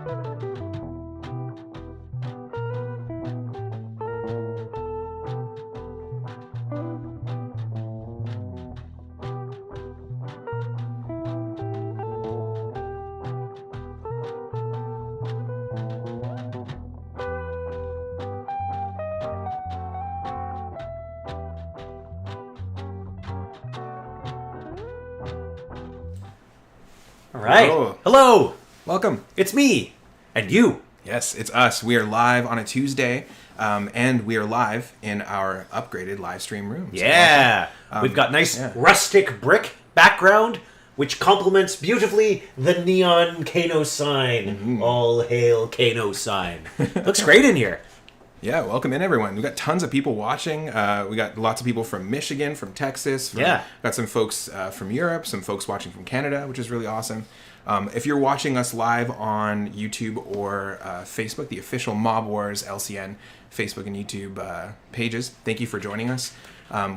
All right. Hello. Hello. Welcome. It's me. And you. Yes, it's us. We are live on a Tuesday, and we are live in our upgraded live stream room. Yeah. We've got nice rustic brick background, which complements beautifully the neon Kano sign. Mm-hmm. All hail Kano sign. Looks great in here. Yeah, welcome in, everyone. We've got tons of people watching. We got lots of people from Michigan, from Texas. Got some folks from Europe, some folks watching from Canada, which is really awesome. If you're watching us live on YouTube or Facebook, the official Mob Wars LCN Facebook and YouTube pages, thank you for joining us.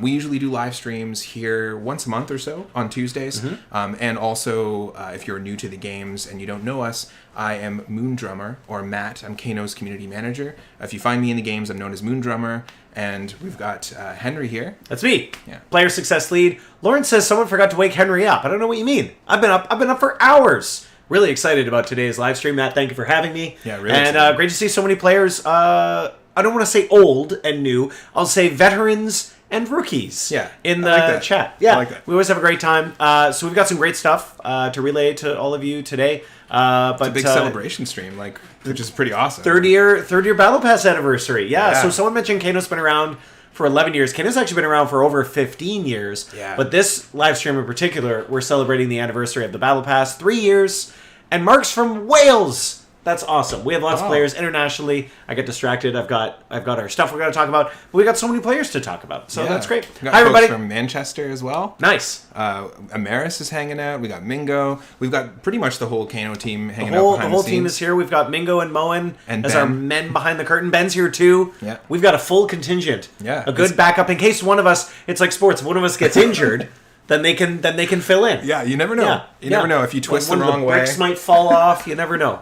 We usually do live streams here once a month or so on Tuesdays. Mm-hmm. And also, if you're new to the games and you don't know us, I am Moon Drummer, or Matt. I'm Kano's community manager. If you find me in the games, I'm known as Moon Drummer. And we've got Henry here. That's me. Yeah. Player success lead. Lauren says someone forgot to wake Henry up. I don't know what you mean. I've been up for hours. Really excited about today's live stream, Matt. Thank you for having me. Yeah, really. And great to see so many players. I don't want to say old and new. I'll say veterans and rookies. Yeah, in the like chat. Yeah, I like that. We always have a great time. So we've got some great stuff to relay to all of you today. But it's a big celebration stream, which is pretty awesome. Third year Battle Pass anniversary. Yeah. So someone mentioned Kano's been around for 11 years. Kano's actually been around for over 15 years. Yeah. But this live stream in particular, we're celebrating the anniversary of the Battle Pass, 3 years. And Mark's from Wales. That's awesome. We have lots of players internationally. I get distracted. I've got our stuff we're going to talk about. But we got so many players to talk about. So that's great. Hi, everybody. From Manchester as well. Nice. Amaris is hanging out. We got Mingo. We've got pretty much the whole Kano team hanging out behind the scenes. The whole team is here. We've got Mingo and Moen and as Ben. our men behind the curtain. Ben's here too. Yeah. We've got a full contingent. Yeah. A good backup in case one of us. It's like sports. If one of us gets injured, then they can fill in. Yeah. You never know. Yeah. You never know if you twist the wrong way. One of the bricks might fall off. You never know.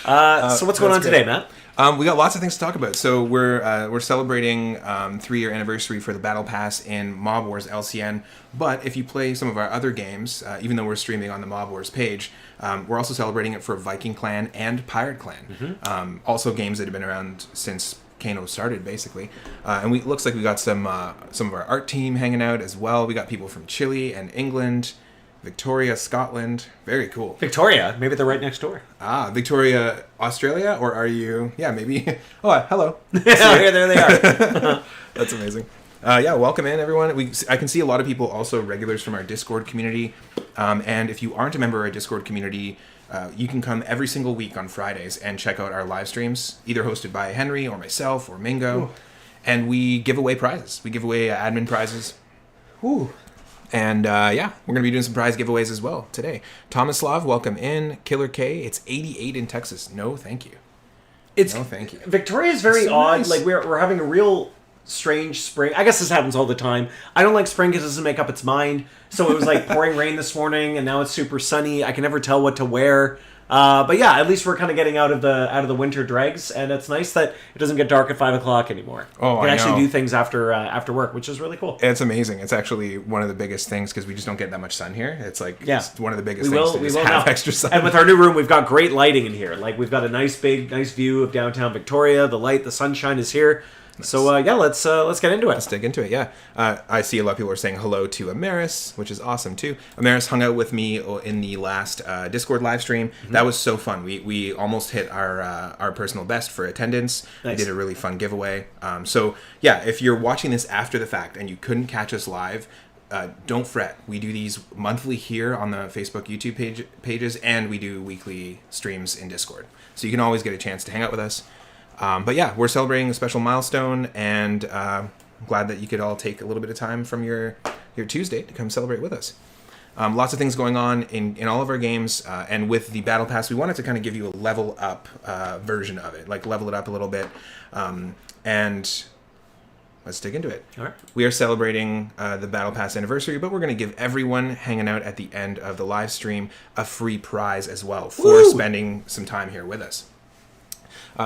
So what's going on today, Matt? We got lots of things to talk about. So we're celebrating 3-year anniversary for the Battle Pass in Mob Wars LCN. But if you play some of our other games, even though we're streaming on the Mob Wars page, we're also celebrating it for Viking Clan and Pirate Clan. Mm-hmm. Also games that have been around since Kano started, basically. And it looks like we got some of our art team hanging out as well. We got people from Chile and England, Victoria, Scotland. Very cool. Victoria. Maybe they're right next door. Victoria, Australia? Or are you... Yeah, maybe... Oh, hello. Yeah, there they are. That's amazing. Welcome in, everyone. I can see a lot of people, also regulars from our Discord community. And if you aren't a member of our Discord community, you can come every single week on Fridays and check out our live streams, either hosted by Henry or myself or Mingo. Ooh. And we give away prizes. We give away admin prizes. Ooh. And we're going to be doing some prize giveaways as well today. Tomislav, welcome in. Killer K, it's 88 in Texas. No, thank you. No, thank you. Victoria's very odd. Nice. Like we're having a real strange spring. I guess this happens all the time. I don't like spring because it doesn't make up its mind. So it was like pouring rain this morning, and now it's super sunny. I can never tell what to wear. But yeah, at least we're kind of getting out of the winter dregs, and it's nice that it doesn't get dark at 5 o'clock anymore. Oh, we can actually do things after work, which is really cool. It's amazing. It's actually one of the biggest things because we just don't get that much sun here. It's like it's one of the biggest things to just have extra sun. And with our new room, we've got great lighting in here. Like we've got a nice view of downtown Victoria. The light, the sunshine is here. Nice. So let's get into it. Let's dig into it. Yeah, I see a lot of people are saying hello to Amaris, which is awesome too. Amaris hung out with me in the last Discord live stream. Mm-hmm. That was so fun. We almost hit our personal best for attendance. Nice. We did a really fun giveaway. So yeah, if you're watching this after the fact and you couldn't catch us live, don't fret. We do these monthly here on the Facebook, YouTube pages, and we do weekly streams in Discord. So you can always get a chance to hang out with us. But yeah, we're celebrating a special milestone, and I'm glad that you could all take a little bit of time from your Tuesday to come celebrate with us. Lots of things going on in all of our games, and with the Battle Pass, we wanted to kind of give you a level up version of it, like level it up a little bit. And let's dig into it. All right. We are celebrating the Battle Pass anniversary, but we're going to give everyone hanging out at the end of the live stream a free prize as well for spending some time here with us.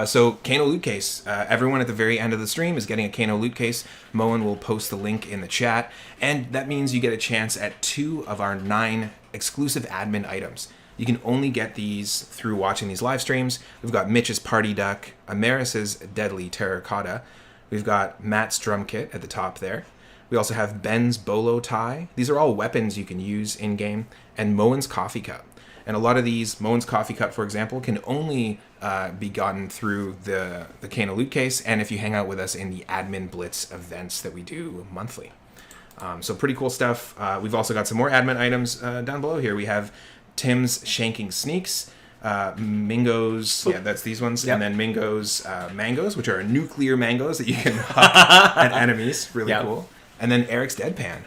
So Kano Loot Case, everyone at the very end of the stream is getting a Kano Loot Case. Moen will post the link in the chat, and that means you get a chance at 2 of our 9 exclusive admin items. You can only get these through watching these live streams. We've got Mitch's Party Duck, Amaris's Deadly Terracotta. We've got Matt's Drum Kit at the top there. We also have Ben's Bolo Tie. These are all weapons you can use in-game. And Moen's Coffee Cup. And a lot of these, Moen's Coffee Cup, for example, can only be gotten through the Kano Loot Case, and if you hang out with us in the Admin Blitz events that we do monthly. So pretty cool stuff. We've also got some more admin items down below here. We have Tim's Shanking Sneaks, Mingo's, yeah, that's these ones, and then Mingo's Mangoes, which are nuclear mangoes that you can huck at enemies. Really cool. And then Eric's Deadpan.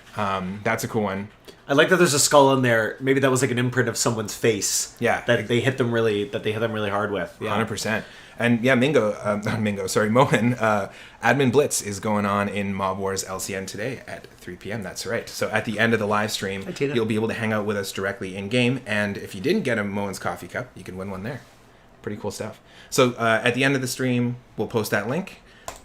That's a cool one. I like that there's a skull in there. Maybe that was like an imprint of someone's face. Yeah. That they hit them really hard with. Yeah. 100%. And yeah, Moen, Admin Blitz is going on in Mob Wars LCN today at 3 p.m. That's right. So at the end of the live stream, you'll be able to hang out with us directly in-game. And if you didn't get a Moen's Coffee Cup, you can win one there. Pretty cool stuff. So at the end of the stream, we'll post that link.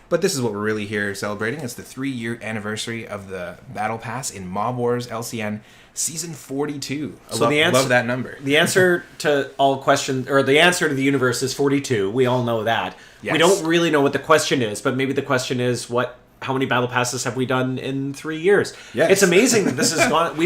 But this is what we're really here celebrating. It's the 3-year anniversary of the Battle Pass in Mob Wars LCN Season 42. Love that number. The answer to all questions, or the answer to the universe is 42. We all know that. Yes. We don't really know what the question is, but maybe the question is how many Battle Passes have we done in 3 years? Yes. It's amazing that this has gone.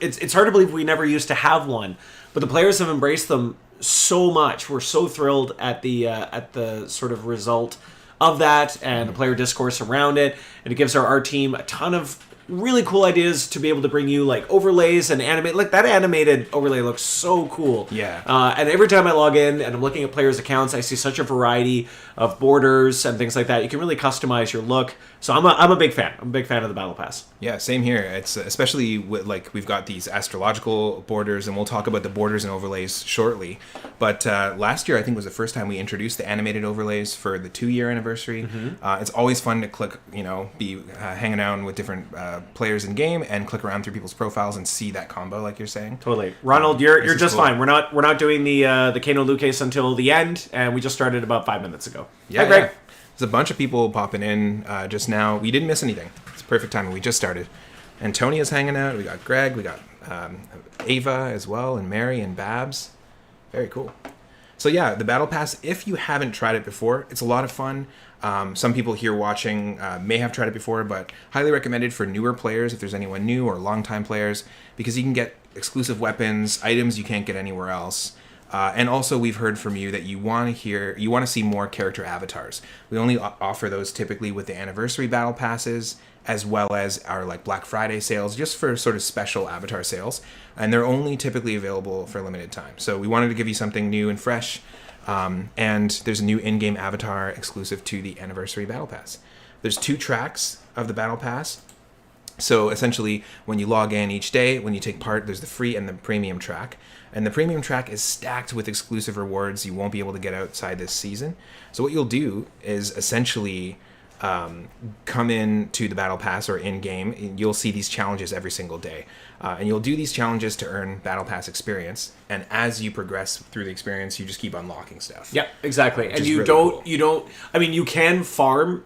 It's hard to believe we never used to have one, but the players have embraced them so much. We're so thrilled at the sort of result of that and the player discourse around it, and it gives our team a ton of really cool ideas to be able to bring you like overlays and animate. Like that animated overlay looks so cool. Yeah. And every time I log in and I'm looking at players' accounts, I see such a variety of borders and things like that. You can really customize your look. So I'm a big fan. I'm a big fan of the Battle Pass. Yeah, same here. It's especially with, like, we've got these astrological borders, and we'll talk about the borders and overlays shortly. But last year, I think, was the first time we introduced the animated overlays for the 2-year anniversary. Mm-hmm. It's always fun to click, be hanging out with different players in game and click around through people's profiles and see that combo, like you're saying. Totally, Ronald. You're just cool. Fine. We're not doing the Kano Loot Case until the end, and we just started about 5 minutes ago. Yeah, hi, Greg. Yeah. There's a bunch of people popping in just now. We didn't miss anything. It's perfect timing. We just started. Antonia's hanging out. We got Greg. We got Ava as well, and Mary and Babs. Very cool. So yeah, the Battle Pass, if you haven't tried it before, it's a lot of fun. Some people here watching may have tried it before, but highly recommended for newer players if there's anyone new, or longtime players, because you can get exclusive weapons, items you can't get anywhere else. And also, we've heard from you that you want to see more character avatars. We only offer those typically with the anniversary battle passes, as well as our like Black Friday sales, just for sort of special avatar sales. And they're only typically available for a limited time. So we wanted to give you something new and fresh. And there's a new in-game avatar exclusive to the anniversary battle pass. There's 2 tracks of the battle pass. So essentially, when you log in each day, when you take part, there's the free and the premium track. And the premium track is stacked with exclusive rewards you won't be able to get outside this season. So what you'll do is essentially come in to the Battle Pass or in-game, and you'll see these challenges every single day. And you'll do these challenges to earn Battle Pass experience. And as you progress through the experience, you just keep unlocking stuff. Yeah, exactly. And you you can farm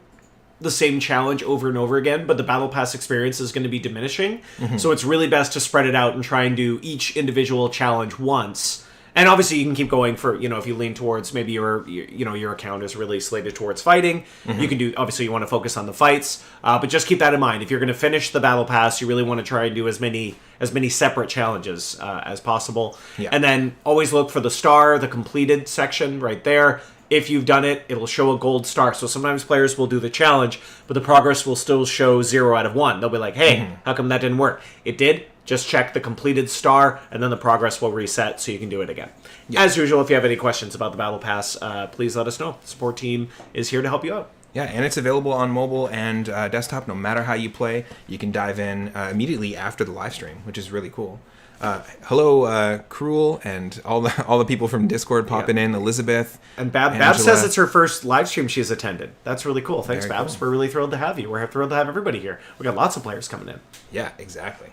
the same challenge over and over again, but the Battle Pass experience is going to be diminishing. Mm-hmm. So it's really best to spread it out and try and do each individual challenge once. And obviously you can keep going for, if you lean towards maybe your account is really slated towards fighting, you can do, obviously you want to focus on the fights, but just keep that in mind. If you're going to finish the Battle Pass, you really want to try and do as many separate challenges as possible. Yeah. And then always look for the star, the completed section right there. If you've done it, it'll show a gold star. So sometimes players will do the challenge, but the progress will still show 0 out of 1. They'll be like, hey, how come that didn't work? It did. Just check the completed star, and then the progress will reset so you can do it again. Yeah. As usual, if you have any questions about the Battle Pass, please let us know. The support team is here to help you out. Yeah, and it's available on mobile and desktop. No matter how you play, you can dive in immediately after the live stream, which is really cool. Hello, Cruel, and all the people from Discord popping in. Elizabeth and Babs says it's her first live stream she's attended. That's really cool. Thanks, Very Babs. Cool. We're really thrilled to have you. We're thrilled to have everybody here. We got lots of players coming in. Yeah, exactly.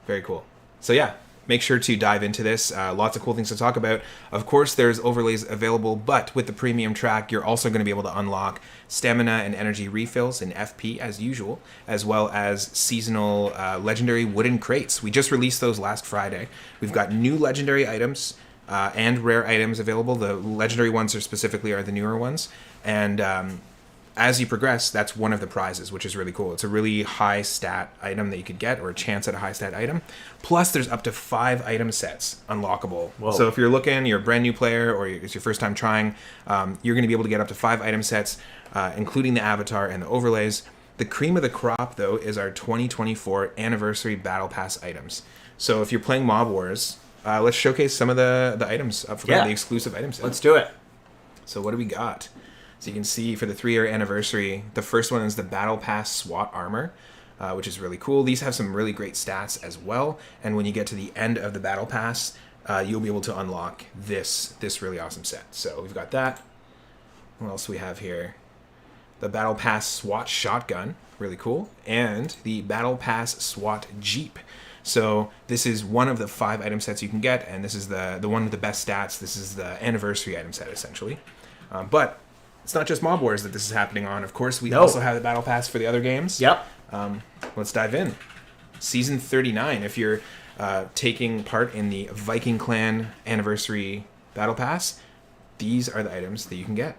Very cool. So yeah, make sure to dive into this. Lots of cool things to talk about. Of course, there's overlays available, but with the premium track, you're also going to be able to unlock stamina and energy refills in FP as usual, as well as seasonal legendary wooden crates. We just released those last Friday. We've got new legendary items and rare items available. The legendary ones are the newer ones. And as you progress, that's one of the prizes, which is really cool. It's a really high stat item that you could get, or a chance at a high stat item. Plus, there's up to 5 item sets unlockable. Whoa. So if you're a brand new player, or it's your first time trying, you're going to be able to get up to 5 item sets, including the avatar and the overlays. The cream of the crop, though, is our 2024 anniversary Battle Pass items. So if you're playing Mob Wars, let's showcase some of the items up front, the exclusive item sets. Let's do it. So what do we got? So you can see for the 3-year anniversary, the first one is the Battle Pass SWAT armor, which is really cool. These have some really great stats as well. And when you get to the end of the Battle Pass, you'll be able to unlock this really awesome set. So we've got that. What else do we have here? The Battle Pass SWAT shotgun, really cool. And the Battle Pass SWAT Jeep. So this is one of the 5 item sets you can get, and this is the one with the best stats. This is the anniversary item set, essentially. But it's not just Mob Wars that this is happening on. Of course, we also have the Battle Pass for the other games. Yep. Let's dive in. Season 39. If you're taking part in the Viking Clan Anniversary Battle Pass, these are the items that you can get.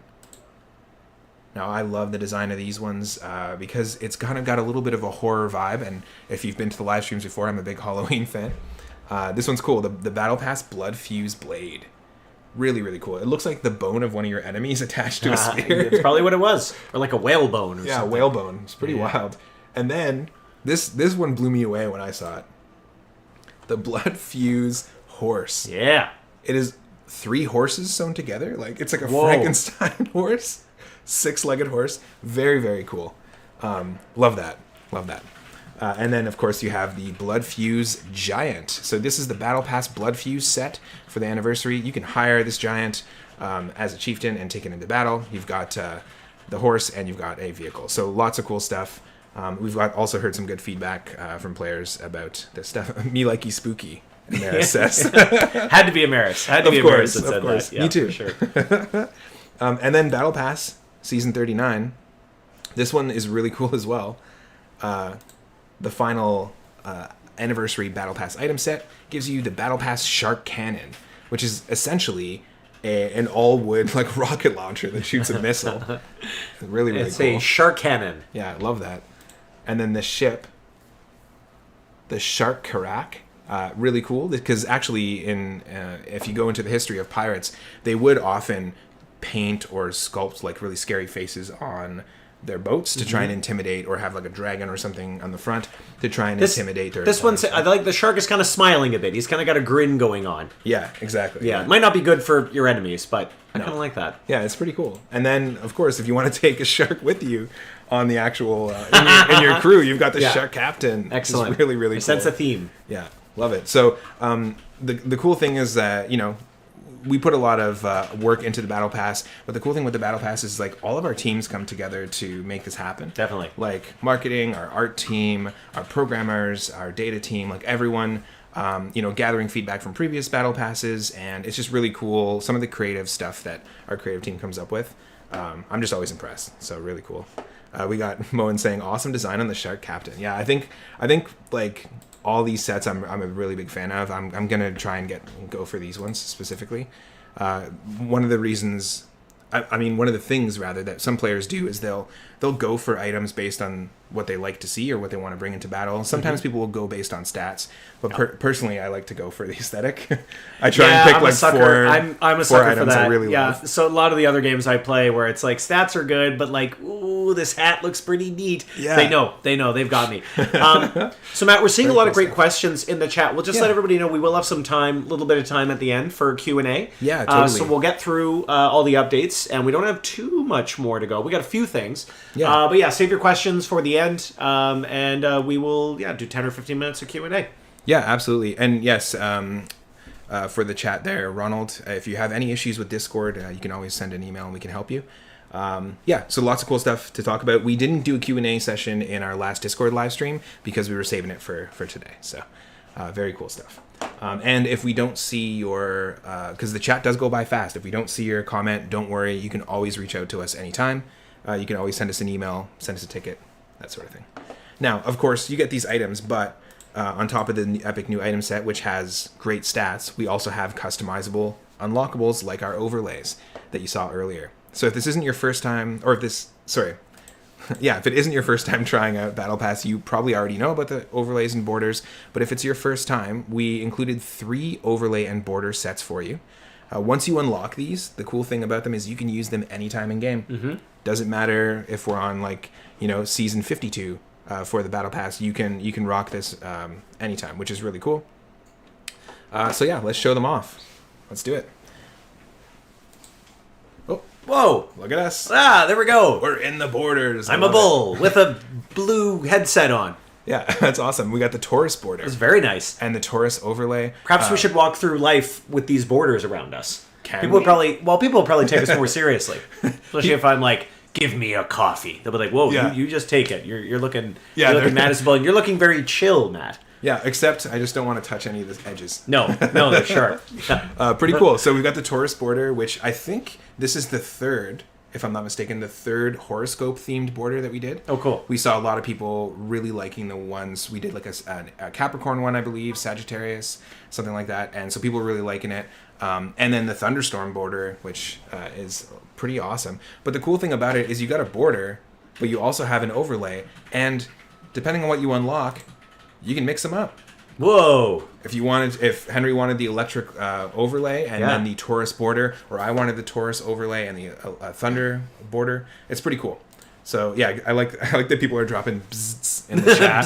Now, I love the design of these ones because it's kind of got a little bit of a horror vibe. And if you've been to the live streams before, I'm a big Halloween fan. This one's cool. The Battle Pass Blood Fuse Blade. Really, really cool. It looks like the bone of one of your enemies attached to a spear. It's probably what it was. Or like a whale bone or something. Yeah, whale bone. It's pretty wild. And then, this one blew me away when I saw it. The Blood Fuse Horse. Yeah. It is 3 horses sewn together. Like, it's like a Frankenstein horse. 6-legged horse. Very, very cool. Love that. Love that. And then, of course, you have the Blood Fuse Giant. So this is the Battle Pass Blood Fuse set for the anniversary. You can hire this giant as a chieftain and take it into battle. You've got the horse and you've got a vehicle. So lots of cool stuff. We've also heard some good feedback from players about this stuff. Me likey spooky, Amaris says. Had to be Amaris. Had to be Amaris that said that. Yeah, me too. For sure. And then Battle Pass Season 39. This one is really cool as well. The final anniversary Battle Pass item set gives you the Battle Pass Shark Cannon, which is essentially an all-wood like rocket launcher that shoots a missile. Really, really it's cool. It's a shark cannon. Yeah, I love that. And then the ship, the Shark Karak, really cool because actually, if you go into the history of pirates, they would often paint or sculpt like really scary faces on their boats to try and intimidate, or have like a dragon or something on the front to try and intimidate their This one's, I like the shark is kind of smiling a bit. He's kind of got a grin going on. Yeah, exactly. Yeah, it might not be good for your enemies, but I kind of like that. Yeah, it's pretty cool. And then, of course, if you want to take a shark with you on the actual in your crew, you've got the Shark Captain. Excellent. It's really, really cool. Sense a theme. Yeah, love it. So the cool thing is that we put a lot of work into the Battle Pass, but the cool thing with the Battle Pass is like all of our teams come together to make this happen. Definitely. Like marketing, our art team, our programmers, our data team, like everyone, gathering feedback from previous Battle Passes, and it's just really cool. Some of the creative stuff that our creative team comes up with. I'm just always impressed. So really cool. We got Moen saying, awesome design on the Shark Captain. Yeah, I think like all these sets I'm a really big fan of. I'm gonna try and go for these ones specifically. One of the reasons, one of the things rather that some players do is they'll go for items based on what they like to see or what they want to bring into battle. Sometimes people will go based on stats, but personally, I like to go for the aesthetic. I try and pick like four. I'm a sucker for that. I really love. So a lot of the other games I play where it's like stats are good, but like, ooh, this hat looks pretty neat. Yeah. They know, they've got me. So Matt, we're seeing a lot of great questions in the chat. We'll just let everybody know we will have some time, a little bit of time at the end for Q&A. Yeah, totally. So we'll get through all the updates, and we don't have too much more to go. We got a few things. Yeah. But save your questions for the end, and we will do 10 or 15 minutes of Q&A. Yeah, absolutely. And yes, for the chat there, Ronald, if you have any issues with Discord, you can always send an email and we can help you. Yeah, so lots of cool stuff to talk about. We didn't do a Q&A session in our last Discord live stream because we were saving it for today. So very cool stuff. And if we don't see your, because the chat does go by fast, if we don't see your comment, don't worry. You can always reach out to us anytime. You can always send us an email, send us a ticket, that sort of thing. Now, of course, you get these items, but on top of the epic new item set, which has great stats, we also have customizable unlockables like our overlays that you saw earlier. So if this isn't your first time, or if this, sorry, yeah, if it isn't your first time trying out Battle Pass, you probably already know about the overlays and borders. But if it's your first time, we included 3 overlay and border sets for you. Once you unlock these, the cool thing about them is you can use them anytime in game. Mm-hmm. Doesn't matter if we're on season 52 for the Battle Pass. You can rock this anytime, which is really cool. So yeah, let's show them off. Let's do it. Whoa! Look at us. Ah, there we go. We're in the borders. I'm a bull with a blue headset on. Yeah, that's awesome. We got the Taurus border. It's very nice. And the Taurus overlay. Perhaps we should walk through life with these borders around us. People will probably take us more seriously. Especially if I'm like, give me a coffee. They'll be like, whoa, Yeah. you just take it. You're looking Yeah, mad as a bull. And you're looking very chill, Matt. Yeah, except I just don't want to touch any of the edges. No, they're sharp. Pretty cool. So we've got the Taurus border, which I think this is the third, if I'm not mistaken, the third horoscope-themed border that we did. Oh, cool. We saw a lot of people really liking the ones. We did like a Capricorn one, I believe, Sagittarius, something like that. And so people were really liking it. And then the Thunderstorm border, which is pretty awesome. But the cool thing about it is you got a border, but you also have an overlay. And depending on what you unlock, you can mix them up. Whoa! If Henry wanted the electric overlay and then the Taurus border, or I wanted the Taurus overlay and the Thunder border, it's pretty cool. So yeah, I like that people are dropping bzzz in the chat.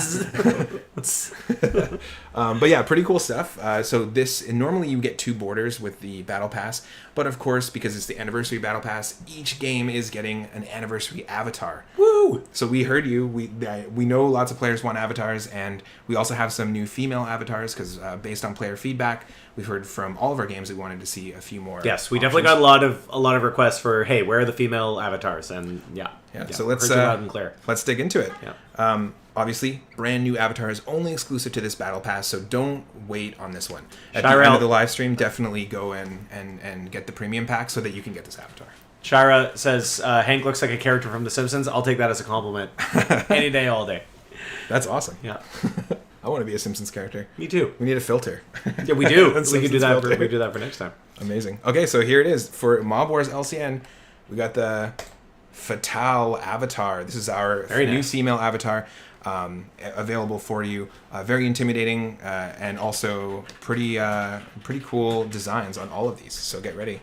But yeah, pretty cool stuff. So this normally you get 2 borders with the Battle Pass, but of course because it's the Anniversary Battle Pass, each game is getting an Anniversary avatar. Woo! So we heard you. We know lots of players want avatars, and we also have some new female avatars because based on player feedback, we've heard from all of our games we wanted to see a few more. Yes, we definitely got a lot of requests for, hey, where are the female avatars? And yeah. So let's loud and clear. Let's dig into it. Yeah. Obviously, brand new avatars only exclusive to this Battle Pass, so don't wait on this one. At the Shira, end of the live stream, definitely go in and get the premium pack so that you can get this avatar. Shira says, Hank looks like a character from The Simpsons. I'll take that as a compliment. Any day, all day. That's awesome. Yeah. I want to be a Simpsons character. Me too. We need a filter. Yeah, we do. We can do that. We can do that for next time. Amazing. Okay, so here it is for Mob Wars LCN. We got the Fatale avatar. This is our new female avatar available for you. Very intimidating and also pretty cool designs on all of these. So get ready.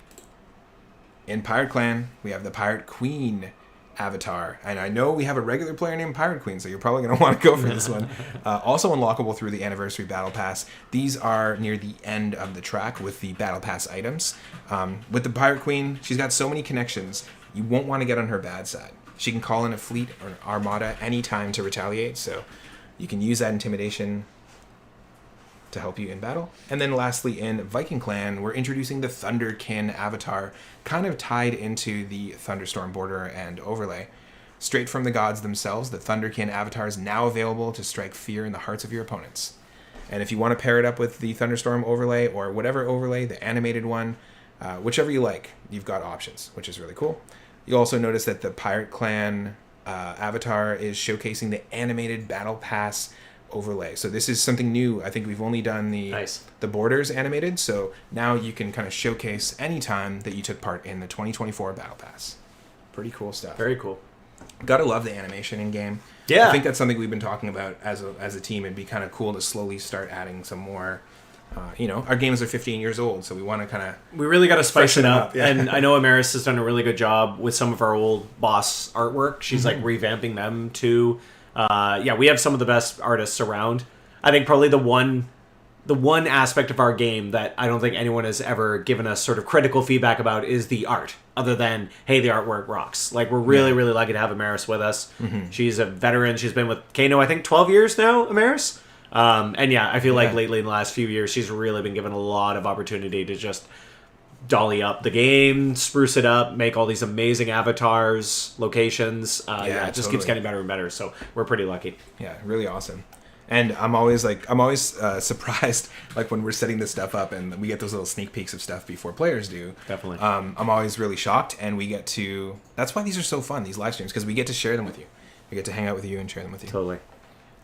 In Pirate Clan, we have the Pirate Queen avatar. And I know we have a regular player named Pirate Queen, so you're probably going to want to go for this one. Also unlockable through the Anniversary Battle Pass. These are near the end of the track with the Battle Pass items. With the Pirate Queen, she's got so many connections, you won't want to get on her bad side. She can call in a fleet or an armada anytime to retaliate, so you can use that intimidation to help you in battle. And then lastly, in Viking Clan, we're introducing the Thunderkin avatar, kind of tied into the Thunderstorm border and overlay. Straight from the gods themselves, the Thunderkin avatar is now available to strike fear in the hearts of your opponents. And if you want to pair it up with the Thunderstorm overlay or whatever overlay, the animated one, whichever you like, you've got options, which is really cool. You'll also notice that the Pirate Clan avatar is showcasing the animated Battle Pass overlay. So this is something new. I think we've only done the borders animated, so now you can kind of showcase any time that you took part in the 2024 Battle Pass. Pretty cool stuff. Very cool. Gotta love the animation in game. Yeah. I think that's something we've been talking about as a team. It'd be kind of cool to slowly start adding some more. Our games are 15 years old, so we want to kind of... We really got to spice it up. Yeah. And I know Amaris has done a really good job with some of our old boss artwork. She's like revamping them too. We have some of the best artists around. I think probably the one aspect of our game that I don't think anyone has ever given us sort of critical feedback about is the art. Other than, hey, the artwork rocks. Like, we're really, really lucky to have Amaris with us. Mm-hmm. She's a veteran. She's been with Kano, I think, 12 years now, Amaris. And yeah, I feel like lately in the last few years, she's really been given a lot of opportunity to just dolly up the game, spruce it up, make all these amazing avatars, locations. It just keeps getting better and better. So we're pretty lucky. Yeah, really awesome. And I'm always surprised, like when we're setting this stuff up and we get those little sneak peeks of stuff before players do. Definitely. I'm always really shocked, and we get to. That's why these are so fun, these live streams, because we get to share them with you. We get to hang out with you and share them with you. Totally.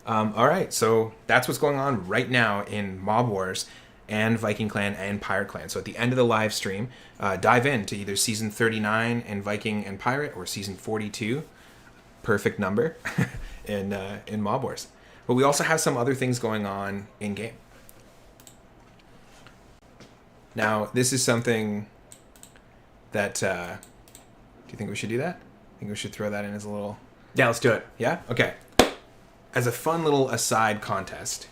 All right, so that's what's going on right now in Mob Wars and Viking Clan and Pirate Clan. So at the end of the live stream, dive into either Season 39 in Viking and Pirate or Season 42, perfect number, in Mob Wars. But we also have some other things going on in-game. Now, this is something that... do you think we should do that? I think we should throw that in as a little... Yeah, let's do it. Yeah? Okay. As a fun little aside contest,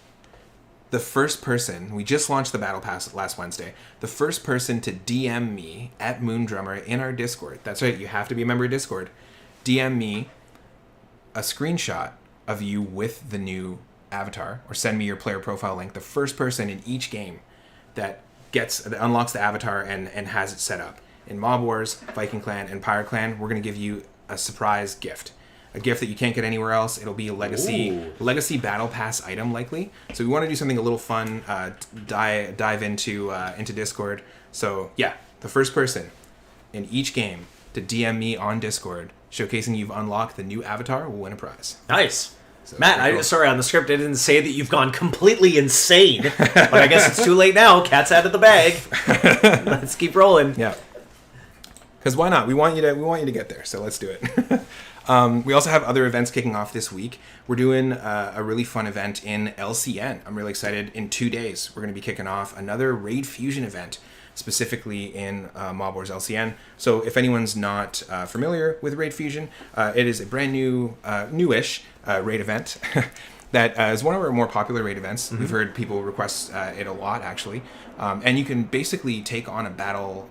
the first person... We just launched the Battle Pass last Wednesday. The first person to DM me at Moondrummer in our Discord. That's right, you have to be a member of Discord. DM me a screenshot of you with the new avatar, or send me your player profile link. The first person in each game that unlocks the avatar and has it set up. In Mob Wars, Viking Clan, and Pirate Clan, we're going to give you a surprise gift. A gift that you can't get anywhere else. It'll be a legacy Battle Pass item, likely. So we want to do something a little fun, dive into Discord. So yeah, the first person in each game to DM me on Discord, showcasing you've unlocked the new avatar, will win a prize. Nice. So Matt, sorry, on the script, I didn't say that you've gone completely insane, but I guess it's too late now. Cat's out of the bag. Let's keep rolling. Yeah. Because why not? We want you to get there, so let's do it. We also have other events kicking off this week. We're doing a really fun event in LCN. I'm really excited. In 2 days, we're going to be kicking off another Raid Fusion event, specifically in Mob Wars LCN. So if anyone's not familiar with Raid Fusion, it is a brand new, newish raid event that is one of our more popular raid events. Mm-hmm. We've heard people request it a lot, actually. And you can basically take on a battle...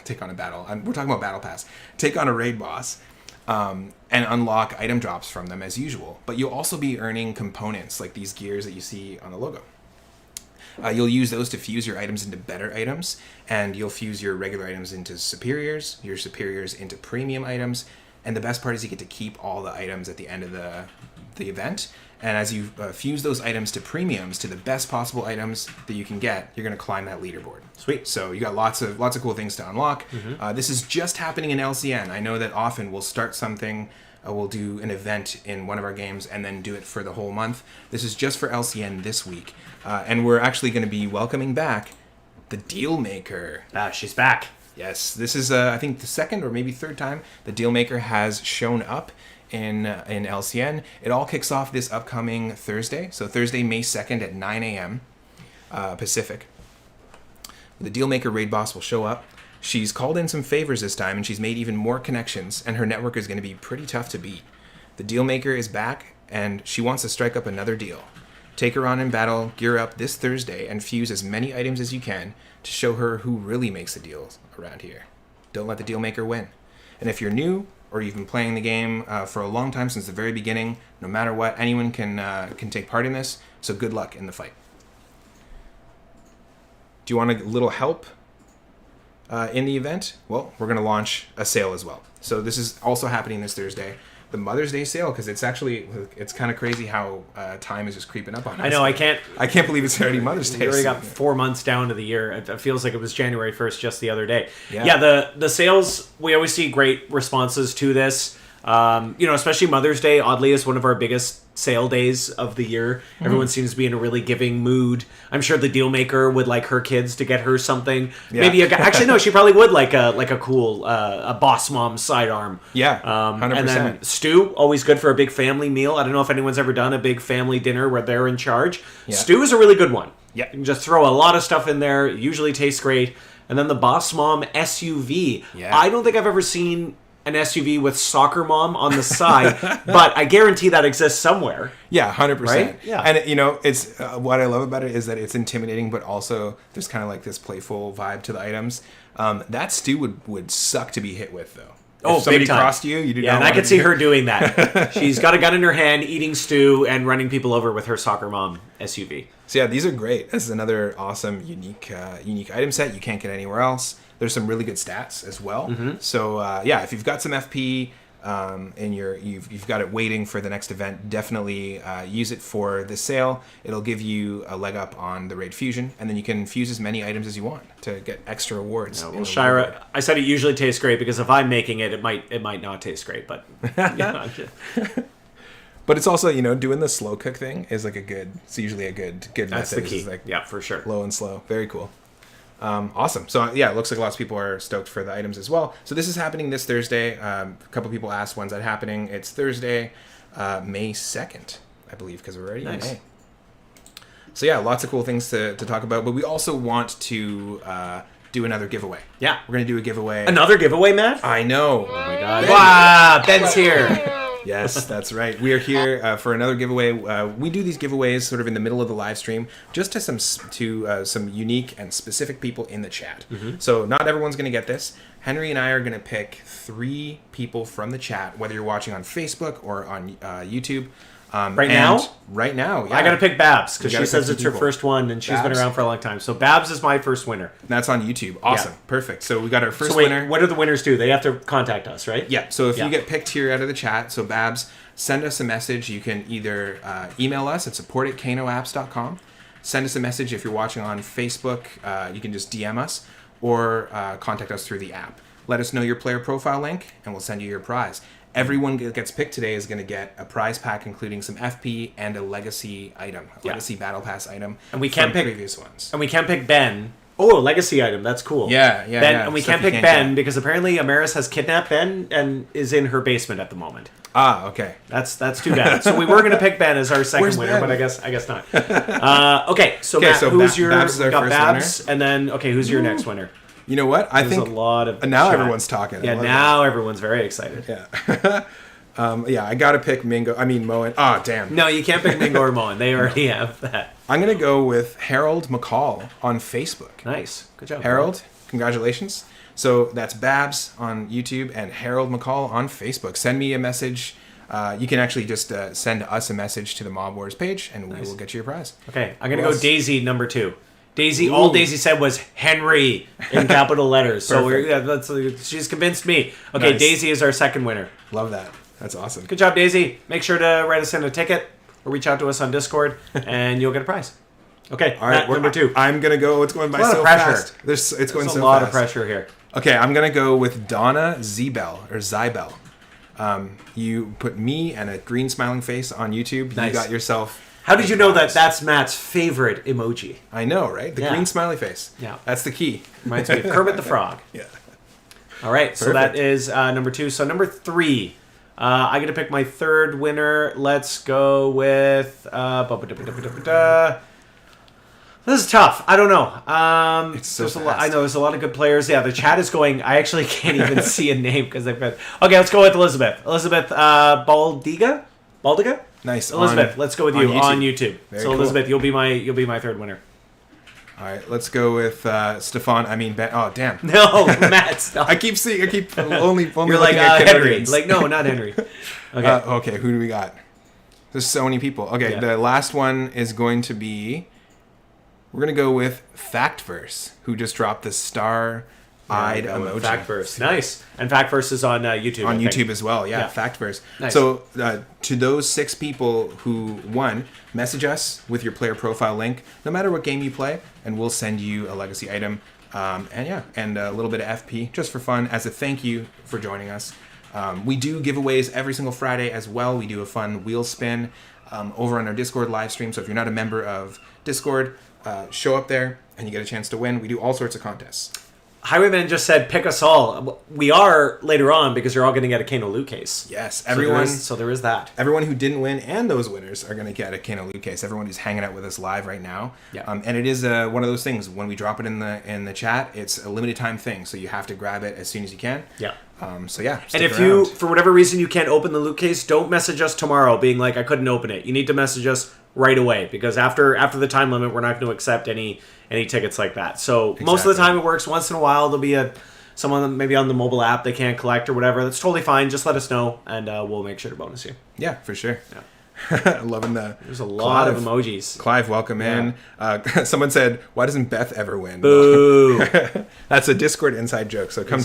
take on a battle. We're talking about Battle Pass. Take on a raid boss and unlock item drops from them as usual. But you'll also be earning components like these gears that you see on the logo. You'll use those to fuse your items into better items, and you'll fuse your regular items into superiors, your superiors into premium items, and the best part is you get to keep all the items at the end of the event. And as you fuse those items to premiums, to the best possible items that you can get, you're going to climb that leaderboard. Sweet. So you got lots of cool things to unlock. Mm-hmm. This is just happening in LCN. I know that often we'll start something, we'll do an event in one of our games and then do it for the whole month. This is just for LCN this week. And we're actually going to be welcoming back the Deal Maker. She's back. Yes, this is I think the second or maybe third time the Deal Maker has shown up in LCN. It all kicks off this upcoming Thursday. So Thursday, May 2nd at 9 a.m. Pacific. The Deal Maker raid boss will show up. She's called in some favors this time, and she's made even more connections, and her network is going to be pretty tough to beat. The Deal Maker is back, and she wants to strike up another deal. Take her on in battle, gear up this Thursday, and fuse as many items as you can to show her who really makes the deals around here. Don't let the Deal Maker win. And if you're new, or you've been playing the game for a long time, since the very beginning, no matter what, anyone can take part in this, so good luck in the fight. Do you want a little help in the event? Well, we're going to launch a sale as well. So this is also happening this Thursday. The Mother's Day sale, because it's kind of crazy how time is just creeping up on us. I know, I can't believe it's already Mother's Day. We already got 4 months down to the year. It feels like it was January 1st just the other day. Yeah, the sales, we always see great responses to this. Especially Mother's Day, oddly, is one of our biggest sale days of the year. Mm-hmm. Everyone seems to be in a really giving mood. I'm sure the Deal Maker would like her kids to get her something. Yeah. Maybe actually no, she probably would like a cool a boss mom sidearm. Yeah, 100%. And then stew, always good for a big family meal. I don't know if anyone's ever done a big family dinner where they're in charge. Yeah. Stew is a really good one. Yeah, you can just throw a lot of stuff in there. It usually tastes great. And then the Boss Mom SUV. Yeah. I don't think I've ever seen an SUV with Soccer Mom on the side, but I guarantee that exists somewhere. Yeah, 100%. Right? Yeah. And, it's what I love about it is that it's intimidating, but also there's kind of like this playful vibe to the items. That stew would suck to be hit with, though. Oh, if somebody big time. crossed you, you do Yeah, not and I want could to see do- her doing that. She's got a gun in her hand, eating stew, and running people over with her soccer mom SUV. So yeah, these are great. This is another awesome, unique item set you can't get anywhere else. There's some really good stats as well. Mm-hmm. So yeah, if you've got some FP and you've got it waiting for the next event, definitely use it for the sale. It'll give you a leg up on the Raid Fusion, and then you can fuse as many items as you want to get extra awards. Well, Shira, I said it usually tastes great because if I'm making it, it might not taste great, but But it's also, doing the slow cook thing is like it's usually a good that's method. the key. It's like Yeah, for sure. low and slow. Very cool. Awesome. So yeah, it looks like lots of people are stoked for the items as well. So this is happening this Thursday. A couple people asked when's that happening. It's Thursday, May 2nd, I believe, because we're already in May. So yeah, lots of cool things to talk about. But we also want to do another giveaway. Yeah. We're going to do a giveaway. Another giveaway, Matt? I know. Oh my God. Wow, Ben's here. Yes, that's right. We are here for another giveaway. We do these giveaways sort of in the middle of the live stream, just to some unique and specific people in the chat. Mm-hmm. So not everyone's going to get this. Henry and I are going to pick 3 people from the chat, whether you're watching on Facebook or on YouTube. Right now? Right now, yeah. I got to pick Babs because You she gotta says pick it's two her people. first one and she's been Babs? around for a long time. So Babs is my first winner. That's on YouTube. Awesome. Yeah. Perfect. So we got our first So wait, winner. what do the winners do? They have to contact us, right? Yeah, so if Yeah. you get picked here out of the chat, so Babs, send us a message. You can either email us at support@kanoapps.com, send us a message if you're watching on Facebook, you can just DM us, or contact us through the app. Let us know your player profile link, and we'll send you your prize. Everyone that gets picked today is going to get a prize pack, including some FP and a legacy item, a legacy battle pass item, And we can't from pick previous ones. And we can't pick Ben. Oh, a legacy item. That's cool. Yeah, Ben, yeah. and we Stuff can't you pick can't Ben get. because apparently Amaris has kidnapped Ben and is in her basement at the moment. Ah, okay. That's too bad. So we were going to pick Ben as our second Where's winner, Ben? but I guess not. Okay, so Okay, Matt, so who's your Babs is our we got first Babs, and then who's your next winner? You know what? I There's think a lot of now chat. everyone's talking. I Yeah, love it. now everyone's very excited. Yeah. Yeah, I gotta pick Moen. Oh, damn. No, you can't pick Mingo or Moen. They already have that. I'm gonna go with Harold McCall on Facebook. Nice. Good job. Harold, congratulations. So that's Babs on YouTube and Harold McCall on Facebook. Send me a message. You can actually just send us a message to the Mob Wars page, and we will get you your prize. Okay, I'm gonna Who go else? Daisy number 2. Daisy, all Daisy said was Henry in capital letters. So she's convinced me. Okay, Nice. Daisy is our second winner. Love that. That's awesome. Good job, Daisy. Make sure to write us in a ticket or reach out to us on Discord, and you'll get a prize. Okay, All right, Matt, number 2. I'm gonna go. It's going by A lot so of pressure. fast. It's going There's so a lot fast. of pressure here. Okay, I'm gonna go with Donna Zybel. You put me and a green smiling face on YouTube. Nice. You got yourself. How did you know that prize. that's Matt's favorite emoji? I know, right? The Yeah. green smiley face. Yeah. That's the key. Reminds me of Kermit the Frog. Yeah. All right, so that Perfect. is number 2. So number 3, I get to pick my third winner. Let's go with. This is tough. I don't know. It's so there's a lot, fast. I know there's a lot of good players. Yeah, the chat is going. I actually can't even see a name because they've got. Okay, let's go with Elizabeth. Elizabeth Baldiga. Baldiga. Nice. Elizabeth, let's go with you on YouTube. Very So cool. Elizabeth, you'll be my third winner. All right, let's go with Stefan. Ben. Oh, damn. No, Matt, stop. I keep only You're like looking at Henry. Canadians. Like no, not Henry. Okay. Okay, who do we got? There's so many people. Okay, Yeah. The last one is going to be. We're gonna go with Factverse, who just dropped the star-eyed emoji. Factverse, nice. And Factverse is on YouTube. On I think. YouTube as well, yeah. Yeah. Factverse. Nice. So to those 6 people who won, message us with your player profile link, no matter what game you play, and we'll send you a legacy item. And a little bit of FP just for fun as a thank you for joining us. We do giveaways every single Friday as well. We do a fun wheel spin over on our Discord live stream. So if you're not a member of Discord, show up there and you get a chance to win. We do all sorts of contests. Highwayman just said, pick us all. We are later on because you're all going to get a Kano Loot Case. Yes, everyone. So there is that. Everyone who didn't win and those winners are going to get a Kano Loot Case. Everyone who's hanging out with us live right now. Yeah. And it is one of those things. When we drop it in the chat, it's a limited time thing, so you have to grab it as soon as you can. Yeah. So yeah. And stick if around. you, for whatever reason, you can't open the loot case, don't message us tomorrow being like, I couldn't open it. You need to message us right away because after the time limit, we're not going to accept any tickets like that. So most of the Exactly. time it works. Once in a while, there'll be a someone maybe on the mobile app they can't collect or whatever, that's totally fine. Just let us know, and we'll make sure to bonus you. Yeah, for sure. Yeah. Loving that. There's a lot of emojis. Clive, welcome in. Someone said, "Why doesn't Beth ever win?" Boo! That's a Discord inside joke. So come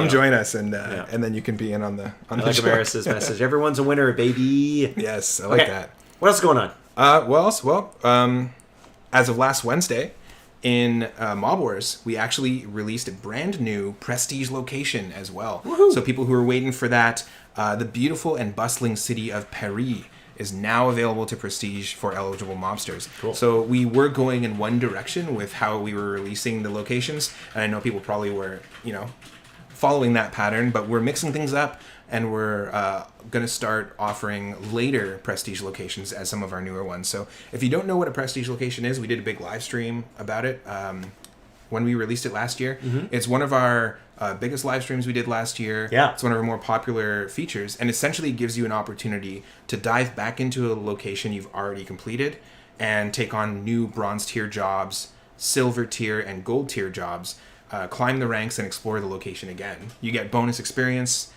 join us, and then you can be in on the like Amaris's message. Everyone's a winner, baby. Yes, I like that. What else is going on? As of last Wednesday, in Mob Wars, we actually released a brand new Prestige location as well. Woohoo! So people who are waiting for that, the beautiful and bustling city of Paris is now available to Prestige for eligible mobsters. Cool. So we were going in one direction with how we were releasing the locations, and I know people probably were, following that pattern, but we're mixing things up, and we're going to start offering later Prestige locations as some of our newer ones. So if you don't know what a Prestige location is, we did a big live stream about it when we released it last year. Mm-hmm. It's one of our biggest live streams we did last year. Yeah. It's one of our more popular features, and essentially gives you an opportunity to dive back into a location you've already completed and take on new bronze tier jobs, silver tier, and gold tier jobs, climb the ranks and explore the location again. You get bonus experience,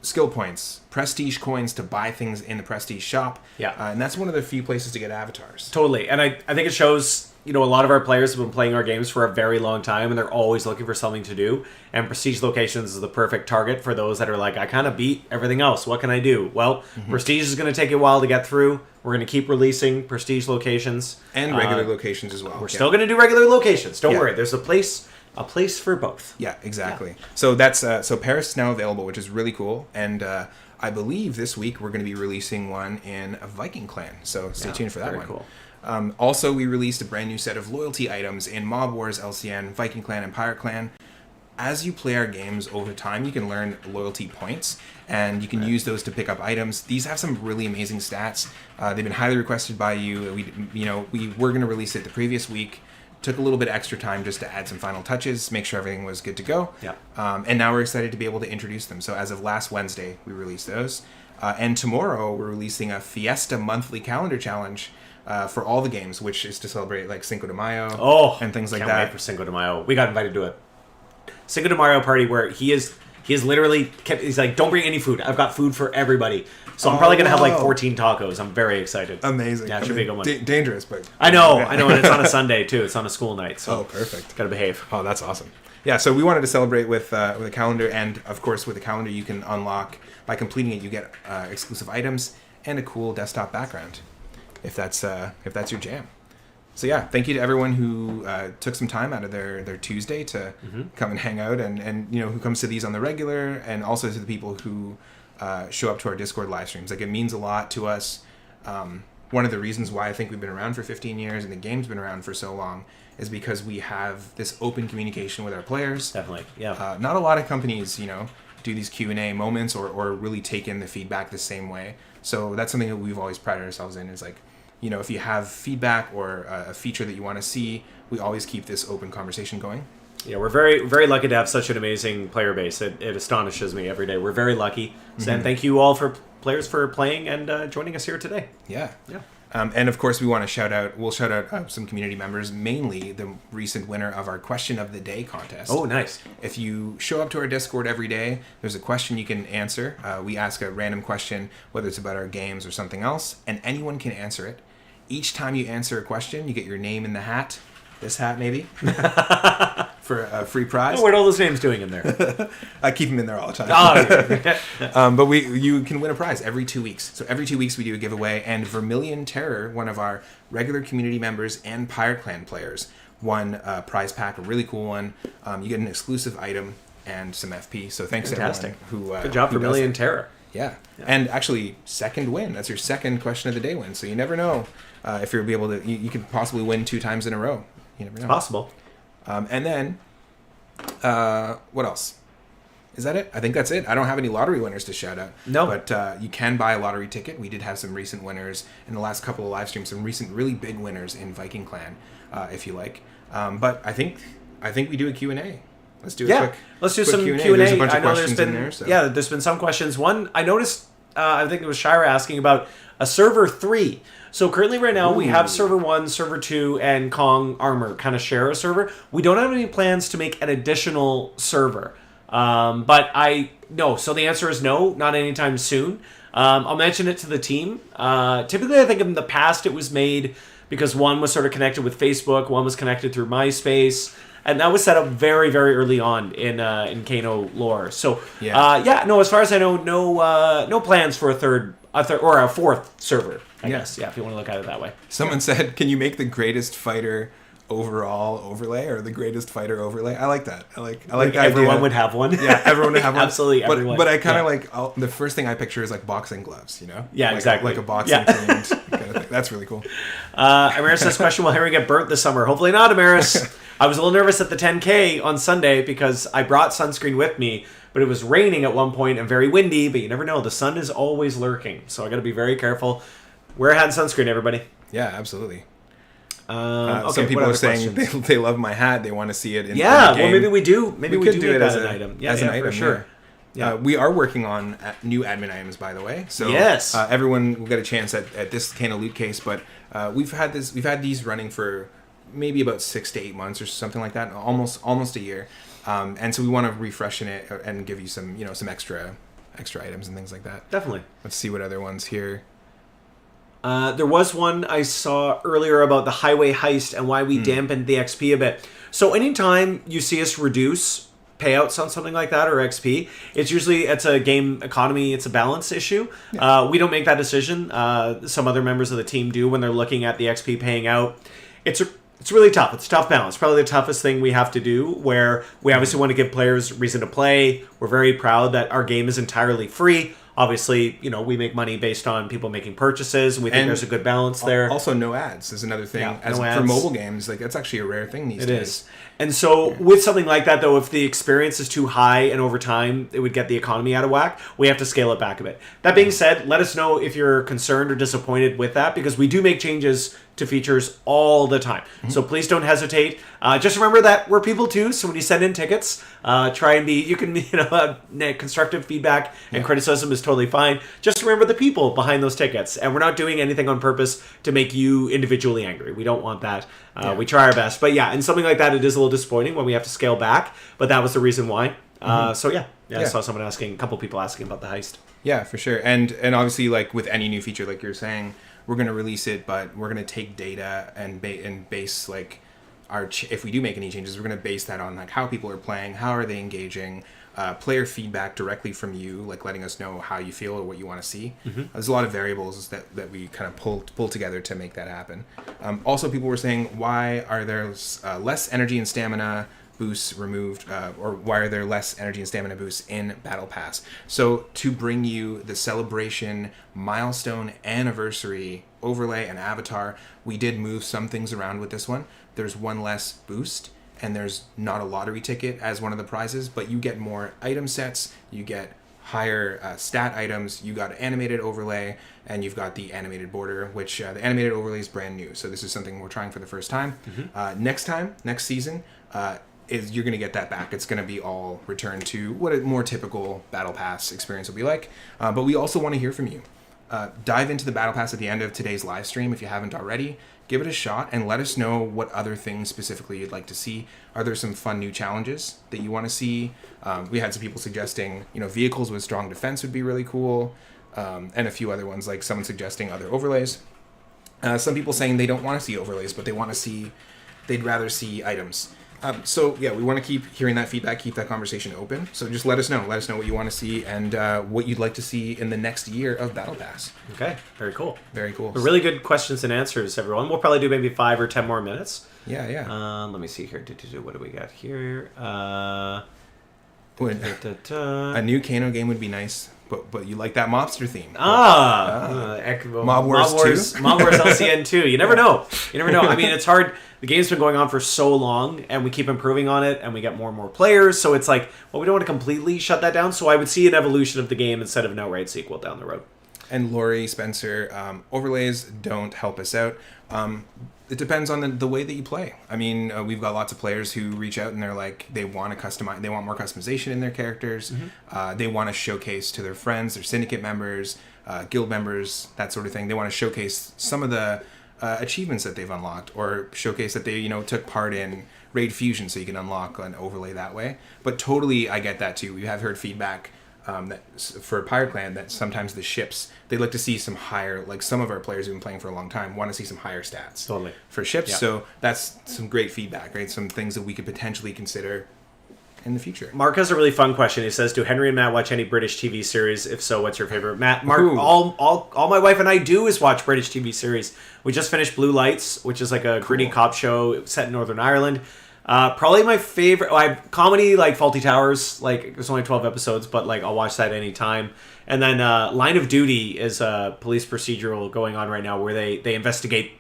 skill points, prestige coins to buy things in the prestige shop. Yeah. And that's one of the few places to get avatars. Totally. And I think it shows, a lot of our players have been playing our games for a very long time, and they're always looking for something to do. And Prestige locations is the perfect target for those that are like, I kind of beat everything else. What can I do? Well, Prestige is going to take a while to get through. We're going to keep releasing Prestige locations. And regular locations as well. We're still going to do regular locations. Don't worry. There's a place for both. Yeah, exactly. Yeah. So that's so Paris is now available, which is really cool. And I believe this week we're going to be releasing one in a Viking Clan. So stay tuned for that one. Cool. Also, we released a brand new set of loyalty items in Mob Wars, LCN, Viking Clan, and Pirate Clan. As you play our games over time, you can learn loyalty points, and you can use those to pick up items. These have some really amazing stats. They've been highly requested by you. We were going to release it the previous week. Took a little bit extra time just to add some final touches, make sure everything was good to go. Yeah. And now we're excited to be able to introduce them. So as of last Wednesday, we released those. And tomorrow, we're releasing a Fiesta monthly calendar challenge for all the games, which is to celebrate like Cinco de Mayo and things like that. Can't wait for Cinco de Mayo. We got invited to a Cinco de Mayo party where he is literally he's like, don't bring any food. I've got food for everybody. So I'm probably going to have like 14 tacos. I'm very excited. Amazing. Yeah, it should be a good one. Dangerous, but... I know. And it's on a Sunday, too. It's on a school night. So perfect. Got to behave. Oh, that's awesome. Yeah, so we wanted to celebrate with a calendar, and of course with a calendar you can unlock, by completing it, you get exclusive items and a cool desktop background, if that's your jam. So yeah, thank you to everyone who took some time out of their Tuesday to come and hang out, and who comes to these on the regular, and also to the people who show up to our Discord live streams. Like, it means a lot to us. One of the reasons why I think we've been around for 15 years and the game's been around for so long is because we have this open communication with our players. Definitely, yeah. Not a lot of companies, do these Q&A moments or really take in the feedback the same way. So that's something that we've always prided ourselves in, is like, if you have feedback or a feature that you want to see, we always keep this open conversation going. Yeah, we're very, very lucky to have such an amazing player base. It astonishes me every day. We're very lucky. And thank you all for players for playing and joining us here today. Yeah. And of course, we'll shout out some community members, mainly the recent winner of our Question of the Day contest. Oh, nice. If you show up to our Discord every day, there's a question you can answer. We ask a random question, whether it's about our games or something else, and anyone can answer it. Each time you answer a question, you get your name in the hat. This hat, maybe, for a free prize. Oh, what are all those names doing in there? I keep them in there all the time. Oh, but you can win a prize every 2 weeks. So every 2 weeks we do a giveaway, and Vermilion Terror, one of our regular community members and Pirate Clan players, won a prize pack, a really cool one. You get an exclusive item and some FP. So thanks to everyone who good job, Vermilion Terror. Yeah, and actually, second win. That's your second Question of the Day win. So you never know if you'll be able to. You could possibly win 2 times in a row. You never know. It's possible. And then, what else? Is that it? I think that's it. I don't have any lottery winners to shout out. No. But you can buy a lottery ticket. We did have some recent winners in the last couple of live streams. Some recent really big winners in Viking Clan, if you like. But I think we do a Q&A. Let's do a quick. Let's do quick some Q&A. Q&A. There's a bunch I of know questions in there. So. Yeah, there's been some questions. One, I noticed I think it was Shira asking about a server 3. So currently right now we have server 1, server 2, and Kong Armor kind of share a server. We don't have any plans to make an additional server. So the answer is no, not anytime soon. I'll mention it to the team. Typically I think in the past it was made because one was sort of connected with Facebook, one was connected through MySpace, and that was set up very, very early on in Kano lore. So as far as I know, no plans for a third or a fourth server. I guess, if you want to look at it that way. Someone said, "Can you make the greatest fighter overall overlay or the greatest fighter overlay?" I like that. I like that everyone idea. Would have one. Yeah, everyone would have one. Absolutely, everyone. But I kind of the first thing I picture is like boxing gloves. You know? Yeah, exactly. Like a boxing trained kind of thing. That's really cool. Amaris says, question, will Harry get burnt this summer? Hopefully not, Amaris. I was a little nervous at the 10K on Sunday because I brought sunscreen with me, but it was raining at one point and very windy, but you never know. The sun is always lurking, so I got to be very careful. Wear a hat and sunscreen, everybody. Yeah, absolutely. Okay, some people are saying they love my hat. They want to see it in the game. Well, maybe we do. Maybe we could do it as an item. As an item, for sure. Yeah. We are working on new admin items, by the way. So yes, everyone will get a chance at this Kano Loot Case. But we've had these running for maybe about 6 to 8 months or something like that, almost a year. And so we want to refreshen it and give you some extra items and things like that. Definitely. Let's see what other ones here. There was one I saw earlier about the highway heist and why we dampened the XP a bit. So anytime you see us reduce payouts on something like that or XP, it's a game economy, it's a balance issue. Yeah. We don't make that decision. Some other members of the team do when they're looking at the XP paying out. It's really tough. It's a tough balance. Probably the toughest thing we have to do, where we obviously want to give players reason to play. We're very proud that our game is entirely free. Obviously, we make money based on people making purchases. We think there's a good balance there. Also, no ads is another thing. For mobile games, that's actually a rare thing these days. It is. And so with something like that, though, if the experience is too high and over time it would get the economy out of whack, we have to scale it back a bit. That being said, let us know if you're concerned or disappointed with that, because we do make changes to features all the time. So please don't hesitate. Just remember that we're people too, so when you send in tickets, try and constructive feedback and criticism is totally fine. Just remember the people behind those tickets, and we're not doing anything on purpose to make you individually angry. We don't want that. We try our best. But in something like that, it is a little disappointing when we have to scale back, but that was the reason why. I saw someone a couple people asking about the heist. Yeah, for sure. And obviously, like with any new feature, like you're saying, we're going to release it, but we're going to take data and base like if we do make any changes, we're going to base that on like how people are playing, how are they engaging, player feedback directly from you, like letting us know how you feel or what you want to see. There's a lot of variables that we kind of pull together to make that happen. Also, people were saying, why are there less energy and stamina boosts removed, or why are there less energy and stamina boosts in Battle Pass? So to bring you the celebration, milestone, anniversary overlay and avatar, we did move some things around with this one. There's one less boost, and there's not a lottery ticket as one of the prizes, but you get more item sets, you get higher stat items, you got animated overlay, and you've got the animated border, which the animated overlay is brand new. So this is something we're trying for the first time. Next season, you're going to get that back. It's going to be all returned to what a more typical Battle Pass experience will be like. But we also want to hear from you. Dive into the Battle Pass at the end of today's live stream if you haven't already. Give it a shot and let us know what other things specifically you'd like to see. Are there some fun new challenges that you want to see? We had some people suggesting, vehicles with strong defense would be really cool, and a few other ones, like someone suggesting other overlays. Some people saying they don't want to see overlays, but they'd rather see items. We want to keep hearing that feedback, keep that conversation open. So just let us know. Let us know what you want to see and what you'd like to see in the next year of Battle Pass. Okay, very cool. Very cool. Really good questions and answers, everyone. We'll probably do maybe 5 or 10 more minutes. Yeah. Let me see here. What do we got here? A new Kano game would be nice. But you like that mobster theme. Mob Wars LCN 2. You never know. I mean, it's hard. The game's been going on for so long, and we keep improving on it, and we get more and more players, so it's like, well, we don't want to completely shut that down, so I would see an evolution of the game instead of an outright sequel down the road. And Lori Spencer, overlays don't help us out. It depends on the way that you play. I mean, we've got lots of players who reach out and they're like, they want to customize, they want more customization in their characters. They want to showcase to their friends, their syndicate members, guild members, that sort of thing. They want to showcase some of the achievements that they've unlocked, or showcase that they, took part in Raid Fusion, so you can unlock an overlay that way. But totally, I get that too. We have heard feedback that for Pirate Clan that sometimes the ships, they like to see some higher, like some of our players who've been playing for a long time want to see some higher stats for ships. Yeah. So that's some great feedback, right? Some things that we could potentially consider in the future. Mark has a really fun question. He says, do Henry and Matt watch any British TV series? If so, what's your favorite? Mark, all my wife and I do is watch British TV series. We just finished Blue Lights, which is like a gritty cop show set in Northern Ireland. Probably my favorite comedy, like Fawlty Towers. Like, there's only 12 episodes, but like I'll watch that anytime. And then Line of Duty is a police procedural going on right now where they investigate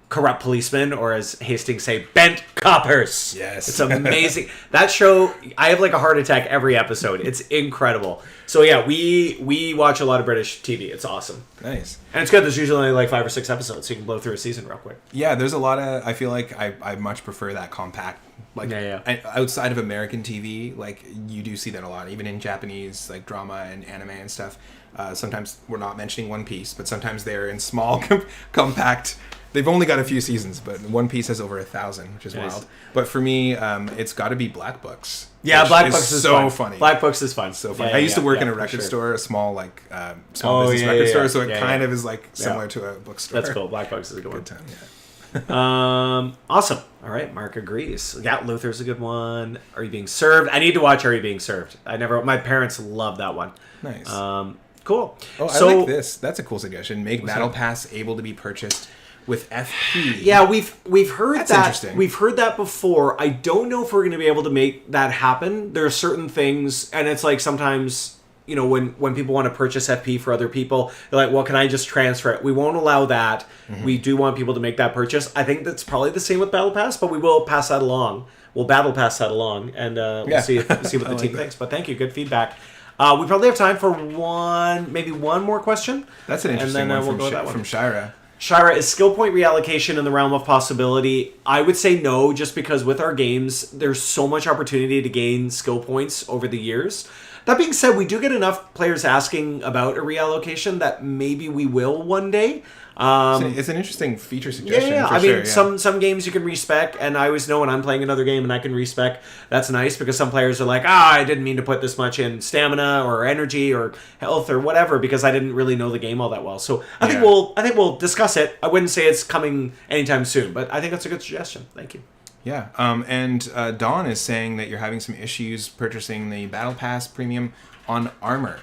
corrupt policemen, or as Hastings say, bent coppers. Yes. It's amazing. That show, I have like a heart attack every episode. It's incredible. So yeah, we watch a lot of British TV. It's awesome. Nice. And it's good. There's usually only like 5 or 6 episodes, so you can blow through a season real quick. Yeah, there's a lot of, I feel like I much prefer that compact. Like, outside of American TV, like, you do see that a lot, even in Japanese, like, drama and anime and stuff. Sometimes we're not mentioning One Piece, but sometimes they're in small, compact. They've only got a few seasons, but One Piece has over 1,000, which is wild. But for me, it's got to be Black Books. Yeah, Black Books is so funny. Black Books is fun. So funny. I used to work in a record store, a small, like, small business record store, so it kind of is, like, similar to a bookstore. That's cool. Black Books is a good one. Time, yeah. Awesome. All right, Mark agrees. Yeah, Luther's a good one. Are You Being Served? I need to watch Are You Being Served. My parents love that one. Nice. Cool. Oh, I like this. That's a cool suggestion. Make Battle Pass able to be purchased with FP. Yeah, we've heard That's that. Interesting. We've heard that before. I don't know if we're going to be able to make that happen. There are certain things, and it's like sometimes, when people want to purchase FP for other people, they're like, well, can I just transfer it? We won't allow that. We do want people to make that purchase. I think that's probably the same with Battle Pass, but we will pass that along. We'll Battle Pass that along, and we'll see what the team thinks. But thank you. Good feedback. We probably have time for maybe one more question. That's an interesting one from Shira. Shira, is skill point reallocation in the realm of possibility? I would say no, just because with our games, there's so much opportunity to gain skill points over the years. That being said, we do get enough players asking about a reallocation that maybe we will one day. It's an interesting feature suggestion. Yeah. For I mean, sure, some games you can respec, and I always know when I'm playing another game and I can respec, that's nice, because some players are like, I didn't mean to put this much in stamina or energy or health or whatever because I didn't really know the game all that well. So I think we'll discuss it. I wouldn't say it's coming anytime soon, but I think that's a good suggestion. Thank you. Yeah, and Dawn is saying that you're having some issues purchasing the Battle Pass Premium on Armor.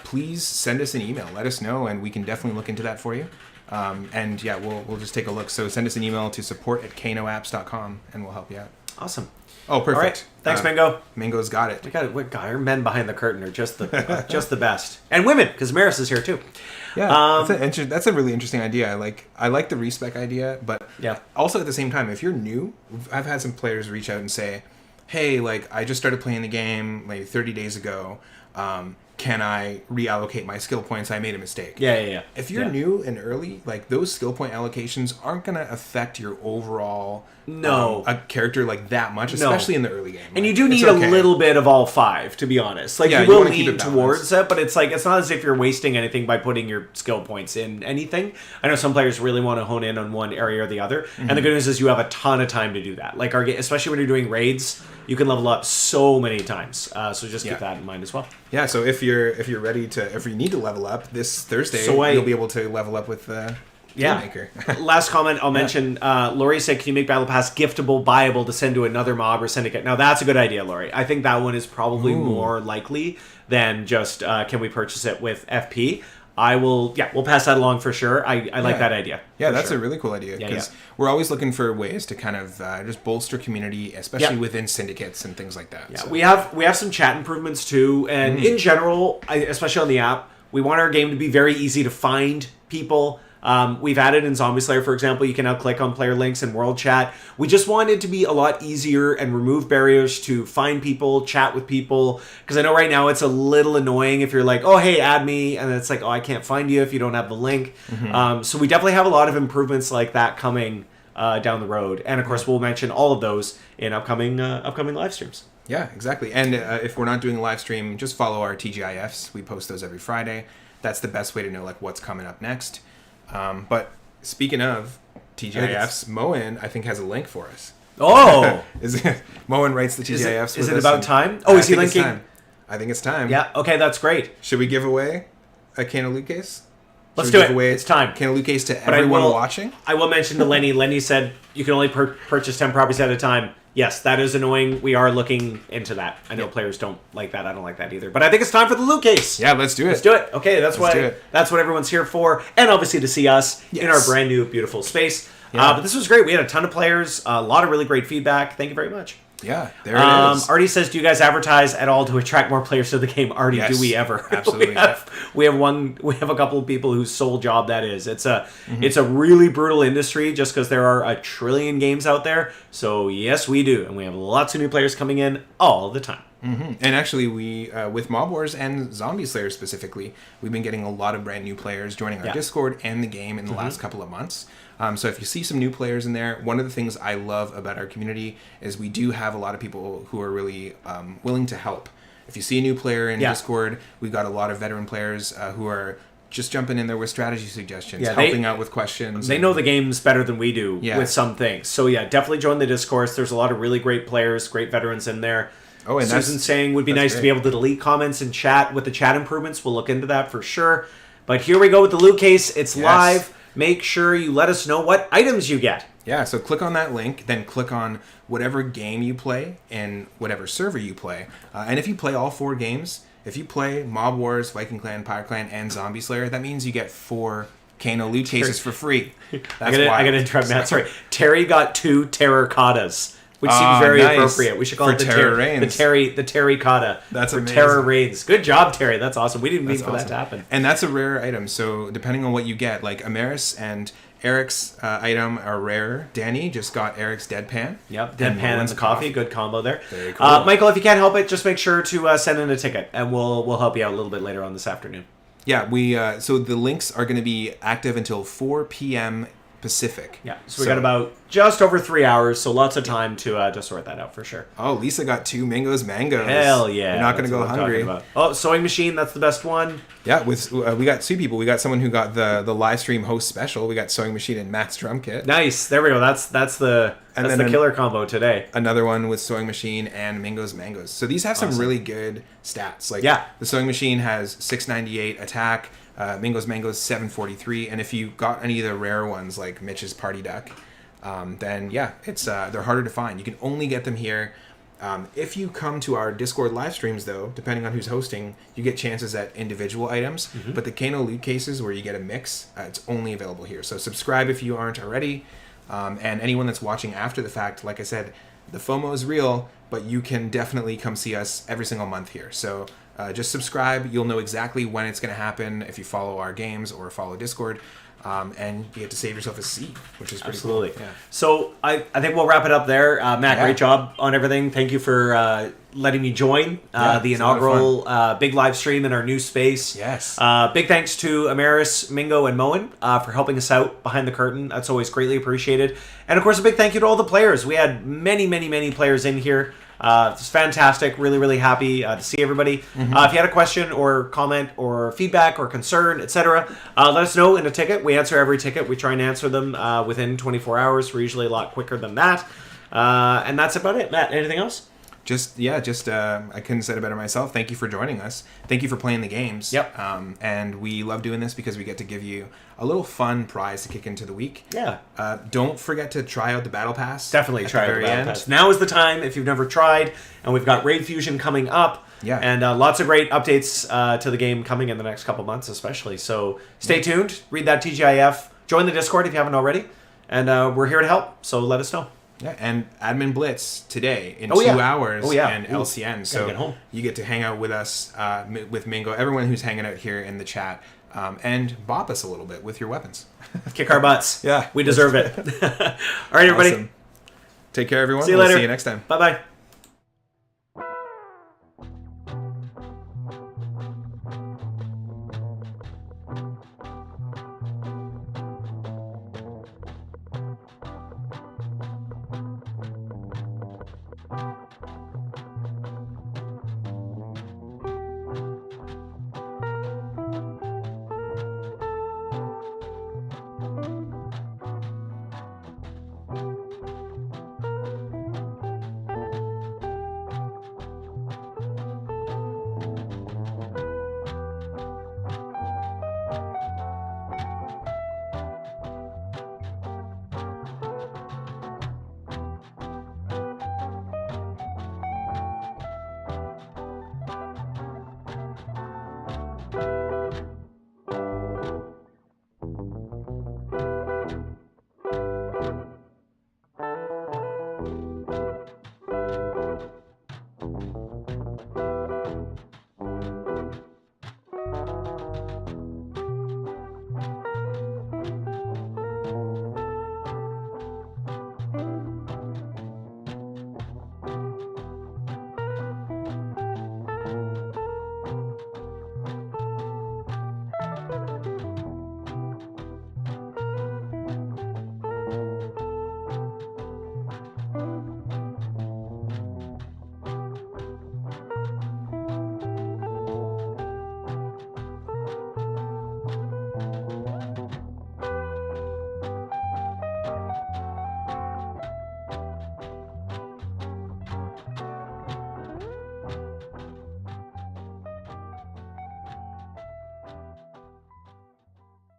Please send us an email. Let us know, and we can definitely look into that for you. And yeah, we'll just take a look. So send us an email to support@kanoapps.com, and we'll help you out. Awesome. Oh, perfect. All right. Thanks, Mingo. Mingo's got it. Our men behind the curtain are just the best, and women, because Maris is here too. Yeah, that's a really interesting idea. I like the respec idea, but yeah. Also at the same time, if you're new, I've had some players reach out and say, "Hey, I just started playing the game 30 days ago. Can I reallocate my skill points? I made a mistake." Yeah. If you're new and early, those skill point allocations aren't going to affect your overall a character that much, especially in the early game. And you do need a little bit of all 5, to be honest. You will lean towards it, but it's not as if you're wasting anything by putting your skill points in anything. I know some players really want to hone in on one area or the other, and the good news is you have a ton of time to do that. Our game, especially when you're doing raids, you can level up so many times. So just keep that in mind as well. Yeah. So if you need to level up this Thursday, you'll be able to level up with Maker. Last comment I'll mention. Lori said, "Can you make Battle Pass giftable, buyable to send to another mob or syndicate?" Now that's a good idea, Lori. I think that one is probably more likely than just can we purchase it with FP. We'll pass that along for sure. I like that idea. Yeah, that's a really cool idea, because we're always looking for ways to kind of just bolster community, especially within syndicates and things like that. Yeah, so. we have some chat improvements too, and in general, especially on the app, we want our game to be very easy to find people. We've added in Zombie Slayer, for example, you can now click on player links in world chat. We just want it to be a lot easier and remove barriers to find people, chat with people. Because I know right now it's a little annoying if you're like, oh, hey, add me. And it's like, oh, I can't find you if you don't have the link. So we definitely have a lot of improvements like that coming down the road. And of course, we'll mention all of those in upcoming live streams. Yeah, exactly. And if we're not doing a live stream, just follow our TGIFs. We post those every Friday. That's the best way to know like what's coming up next. But speaking of TGIFs, Moen, I think, has a link for us. Oh! Moen writes the TGIFs. Is it about time? Oh, is he linking? I think it's time. Yeah, okay, that's great. Should we give away a Kano Loot Case? Let's do it. It's time. Kano Loot Case to everyone watching? I will mention to Lenny. Lenny said you can only purchase 10 properties at a time. Yes, that is annoying. We are looking into that. I know players don't like that. I don't like that either. But I think it's time for the Loot Case. Yeah, let's do it. Let's do it. Okay, that's what everyone's here for. And obviously to see us in our brand new, beautiful space. Yeah. But this was great. We had a ton of players. A lot of really great feedback. Thank you very much. Yeah, there it is. Artie says, do you guys advertise at all to attract more players to the game? Artie, yes, do we ever? Absolutely. we have a couple of people whose sole job that is. It's a really brutal industry just because there are a trillion games out there. So yes, we do. And we have lots of new players coming in all the time. And actually, we with Mob Wars and Zombie Slayer specifically, we've been getting a lot of brand new players joining our Discord and the game in the last couple of months. So if you see some new players in there, one of the things I love about our community is we do have a lot of people who are really willing to help. If you see a new player in Discord, we've got a lot of veteran players who are just jumping in there with strategy suggestions, helping out with questions. They know the games better than we do with some things. So yeah, definitely join the Discourse. There's a lot of really great players, great veterans in there. Oh, and Susan's saying would be nice to be able to delete comments and chat with the chat improvements. We'll look into that for sure. But here we go with the Loot Case. It's live. Make sure you let us know what items you get. Yeah, so click on that link, then click on whatever game you play and whatever server you play. And if you play all 4 games, if you play Mob Wars, Viking Clan, Pirate Clan, and Zombie Slayer, that means you get 4 Kano Loot Cases for free. I gotta interrupt Matt. Sorry. Terry got 2 Terracottas, which seems very appropriate. We should call it the Terry Cotta. That's amazing. Terror Reigns. Good job, Terry. That's awesome. We didn't mean for that to happen. And that's a rare item. So depending on what you get, like Amaris and Eric's item are rare. Danny just got Eric's Deadpan. Yep, Deadpan and the coffee. Good combo there. Very cool. Michael, if you can't help it, just make sure to send in a ticket, and we'll help you out a little bit later on this afternoon. Yeah, we so the links are going to be active until 4 p.m. Pacific. Yeah, so we got about just over 3 hours, so lots of time to sort that out for sure. Oh, Lisa got 2 mangoes. Hell yeah! You're not going to go hungry. Oh, sewing machine, that's the best one. Yeah, with we got 2 people. We got someone who got the live stream host special. We got sewing machine and Matt's drum kit. Nice. There we go. That's the killer combo today. Another one with sewing machine and mangoes. So these have some really good stats. Like the sewing machine has 698 attack. Mango's 743, and if you got any of the rare ones like Mitch's Party Duck, then it's they're harder to find. You can only get them here. If you come to our Discord live streams, though, depending on who's hosting, you get chances at individual items. But the Kano Loot Cases, where you get a mix, it's only available here. So subscribe if you aren't already, and anyone that's watching after the fact, like I said, the FOMO is real, but you can definitely come see us every single month here. So just subscribe. You'll know exactly when it's going to happen if you follow our games or follow Discord. And you get to save yourself a seat, which is pretty cool. Yeah. So I think we'll wrap it up there. Matt, great job on everything. Thank you for letting me join the inaugural big live stream in our new space. Yes. Big thanks to Amaris, Mingo, and Moen for helping us out behind the curtain. That's always greatly appreciated. And of course, a big thank you to all the players. We had many players in here. It's fantastic. Really happy to see everybody. If you had a question or comment or feedback or concern, etc., let us know in a ticket. We answer every ticket. We try and answer them within 24 hours. We're usually a lot quicker than that. And that's about it. Matt, anything else? I couldn't say it better myself. Thank you for joining us. Thank you for playing the games. Yep. And we love doing this because we get to give you a little fun prize to kick into the week. Yeah. Don't forget to try out the Battle Pass. Definitely try out the Battle Pass. Now is the time if you've never tried. And we've got Raid Fusion coming up. Yeah. And lots of great updates to the game coming in the next couple months especially. So stay tuned. Read that TGIF. Join the Discord if you haven't already. And we're here to help. So let us know. Yeah, and Admin Blitz today in Oh, 2 yeah. hours Oh, yeah. and Ooh, LCN. So get home. you get to hang out with us, with Mingo, everyone who's hanging out here in the chat, and bop us a little bit with your weapons. Kick our butts. Yeah. We deserve it. All right, everybody. Awesome. Take care, everyone. See you We'll later. see you next time. Bye-bye.